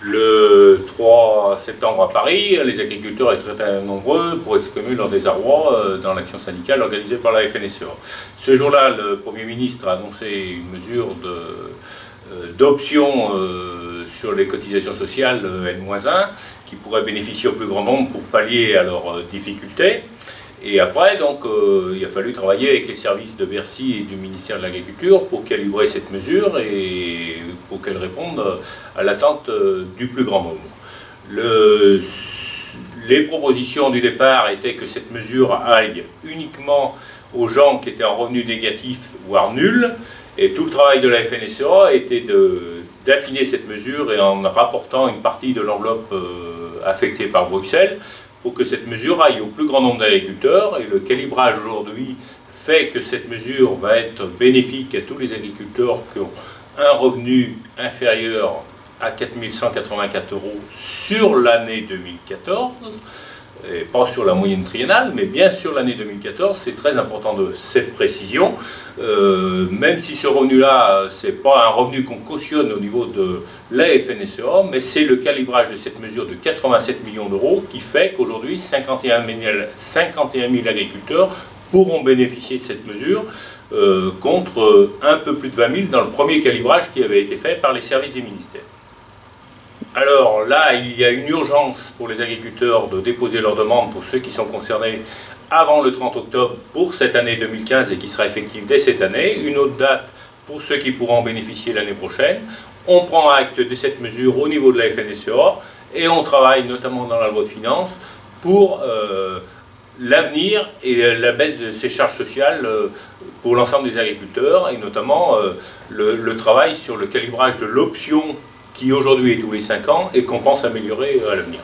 Le 3 septembre à Paris, les agriculteurs étaient très nombreux pour exprimer leur désarroi dans l'action syndicale organisée par la FNSEA. Ce jour-là, le Premier ministre a annoncé une mesure d'option sur les cotisations sociales N-1 qui pourrait bénéficier au plus grand nombre pour pallier à leurs difficultés. Et après, donc, il a fallu travailler avec les services de Bercy et du ministère de l'Agriculture pour calibrer cette mesure et pour qu'elle réponde à l'attente du plus grand nombre. Les propositions du départ étaient que cette mesure aille uniquement aux gens qui étaient en revenu négatif, voire nul, et tout le travail de la FNSEA était d'affiner cette mesure et en rapportant une partie de l'enveloppe affectée par Bruxelles, pour que cette mesure aille au plus grand nombre d'agriculteurs. Et le calibrage aujourd'hui fait que cette mesure va être bénéfique à tous les agriculteurs qui ont un revenu inférieur à 4 184 € sur l'année 2014, et pas sur la moyenne triennale, mais bien sur l'année 2014. C'est très important de cette précision, même si ce revenu-là, ce n'est pas un revenu qu'on cautionne au niveau de la FNSEA, mais c'est le calibrage de cette mesure de 87 millions d'euros qui fait qu'aujourd'hui 51 000 agriculteurs pourront bénéficier de cette mesure, contre un peu plus de 20 000 dans le premier calibrage qui avait été fait par les services des ministères. Alors là, il y a une urgence pour les agriculteurs de déposer leur demande pour ceux qui sont concernés avant le 30 octobre pour cette année 2015 et qui sera effective dès cette année. Une autre date pour ceux qui pourront en bénéficier l'année prochaine. On prend acte de cette mesure au niveau de la FNSEA et on travaille notamment dans la loi de finances pour l'avenir et la baisse de ces charges sociales pour l'ensemble des agriculteurs, et notamment le travail sur le calibrage de l'option qui aujourd'hui est tous les 5 ans et qu'on pense améliorer à l'avenir.